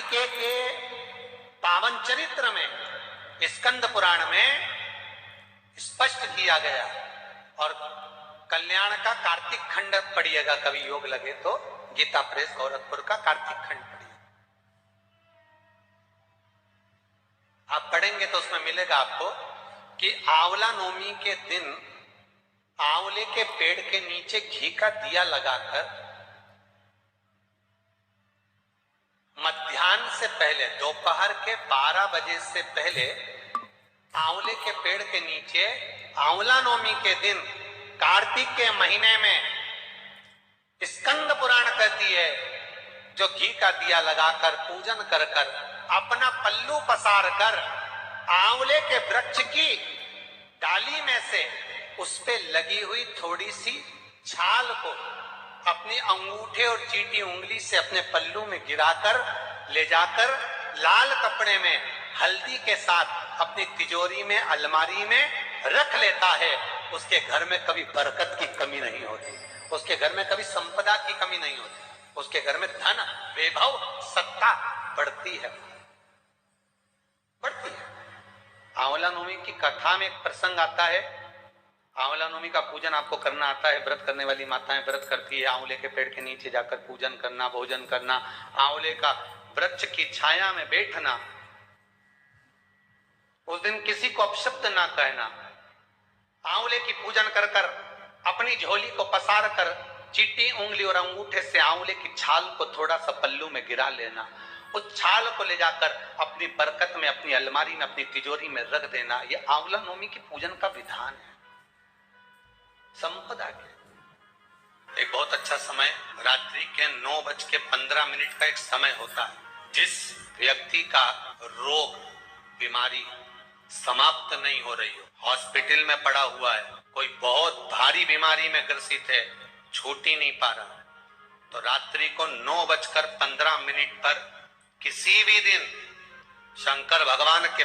कार्तिकेय के पावन चरित्र में स्कंद पुराण में स्पष्ट किया गया। और कल्याण का कार्तिक खंड पढ़िएगा, कभी योग लगे तो गीता प्रेस गोरखपुर का कार्तिक खंड पढ़िए, आप पढ़ेंगे तो उसमें मिलेगा आपको कि आंवला नवमी के दिन आंवले के पेड़ के नीचे घी का दिया लगाकर मध्याह्न से पहले दोपहर के 12 बजे से पहले आंवले के पेड़ के नीचे आंवला नवमी के दिन कार्तिक के महीने में स्कंद पुराण कहती है, जो घी का दिया लगाकर पूजन कर कर अपना पल्लू पसार कर आंवले के वृक्ष की डाली में से उस पे लगी हुई थोड़ी सी छाल को अपनी अंगूठे और चीटी उंगली से अपने पल्लू में गिराकर ले जाकर लाल कपड़े में हल्दी के साथ अपनी तिजोरी में अलमारी में रख लेता है। उसके घर में कभी बरकत की कमी नहीं होती, उसके घर में कभी संपदा की कमी नहीं होती, उसके घर में धन वैभव सत्ता बढ़ती है, बढ़ती है। आंवला नवमी की कथा में एक प्रसंग आता है। आंवला नवमी का पूजन आपको करना आता है, व्रत करने वाली माताएं व्रत करती है, आंवले के पेड़ के नीचे जाकर पूजन करना, भोजन करना, आंवले का वृक्ष की छाया में बैठना, उस दिन किसी को अपशब्द ना कहना, आंवले की पूजन कर कर अपनी झोली को पसार कर चीटी उंगली और अंगूठे से आंवले की छाल को थोड़ा सा पल्लू में गिरा लेना, उस छाल को ले जाकर अपनी बरकत में, अपनी अलमारी में, अपनी तिजोरी में रख देना। यह आंवला नवमी की पूजन का विधान है, संपदा के। एक बहुत अच्छा समय रात्रि के 9:15 का एक समय होता है, जिस व्यक्ति का रोग बीमारी समाप्त नहीं हो रही हो, हॉस्पिटल में पड़ा हुआ है, कोई बहुत भारी बीमारी में ग्रसित है, छूट ही नहीं पा रहा, तो रात्रि को 9:15 पर किसी भी दिन शंकर भगवान के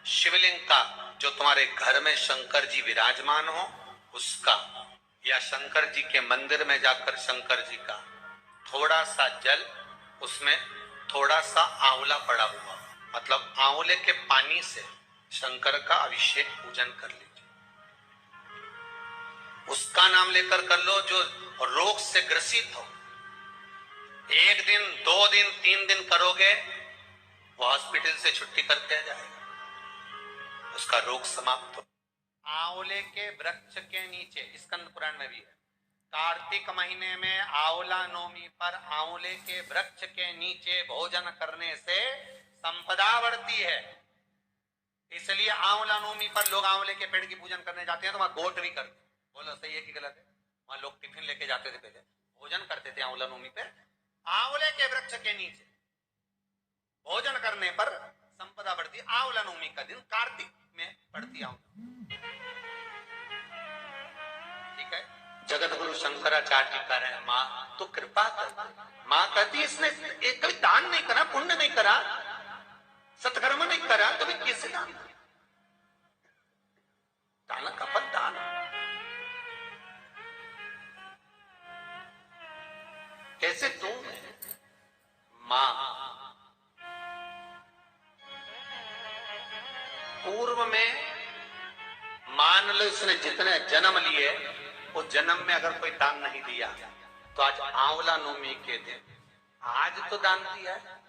शिवलिंग का, जो तुम्हारे घर में शंकर जी विराजमान हो उसका, या शंकर जी के मंदिर में जाकर शंकर जी का थोड़ा सा जल, उसमें थोड़ा सा आंवला पड़ा हुआ, मतलब आंवले के पानी से शंकर का अभिषेक पूजन कर लीजिए। उसका नाम लेकर कर लो जो रोग से ग्रसित हो। 1 दिन 2 दिन 3 दिन करोगे, वो हॉस्पिटल से छुट्टी करते जाएगा, उसका रोग समाप्त हो। आंवले के वृक्ष के नीचे, स्कंद पुराण में भी है, कार्तिक महीने में आंवला नवमी पर आंवले के वृक्ष के नीचे भोजन करने से संपदा बढ़ती है। इसलिए आंवला नवमी पर लोग आंवले के पेड़ की पूजन करने जाते हैं तो वहां गोट भी करते हैं। बोलो सही है कि गलत है? वहां लोग टिफिन लेके जाते थे, पहले भोजन करते थे आंवला नवमी पे, आंवले के वृक्ष के नीचे भोजन करने पर संपदा बढ़ती। आंवला नवमी का दिन कार्तिक में पड़ती आंवला, ठीक है। जगत गुरु शंकराचार्य जी कह रहे हैं, माँ तो कृपा कर। माँ कहती इसने एक कभी दान नहीं करा, पुण्य नहीं करा, सत्कर्म नहीं करा, कभी कैसे दान? दान का फल दान। कैसे दूं? मां पूर्व में मान लो इसने जितने जन्म लिए, उस जन्म में अगर कोई दान नहीं दिया तो आज आंवला नवमी के दिन आज तो दान दिया है।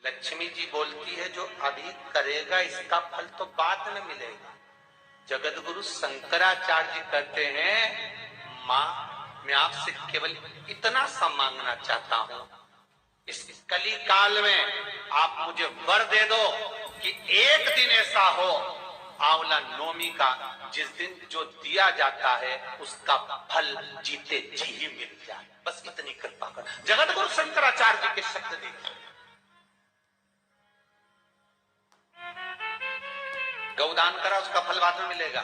लक्ष्मी जी बोलती है जो अभी करेगा इसका फल तो बाद में मिलेगा। जगत गुरु शंकराचार्य जी कहते हैं, मां मैं आपसे केवल इतना सा मांगना चाहता हूं, इस कली काल में आप मुझे वर दे दो कि एक दिन ऐसा हो आंवला नवमी का, जिस दिन जो दिया जाता है उसका फल जीते जी ही मिल जाए। बस इतनी कृपा कर। जगत गुरु शंकराचार्य जी के शब्द देखिए। गौदान करा उसका फल बाद में मिलेगा,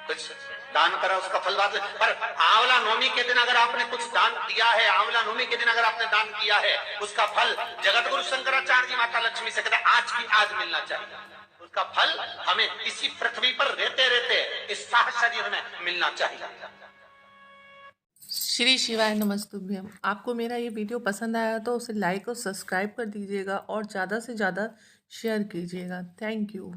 कुछ दान करा उसका फल बाद में, पर आंवला नवमी के दिन अगर आपने कुछ दान दिया है, आंवला नवमी के दिन अगर आपने दान किया है, उसका फल जगत गुरु शंकराचार्य जी माता लक्ष्मी से कहते आज की आज मिलना चाहिए। उसका फल हमें इसी पृथ्वी पर रहते रहते इस साह शरीर में मिलना चाहिए। श्री शिवाय नमस्तुभ्यम। आपको मेरा ये वीडियो पसंद आया तो उसे लाइक और सब्सक्राइब कर दीजिएगा और ज़्यादा से ज़्यादा शेयर कीजिएगा। Thank you.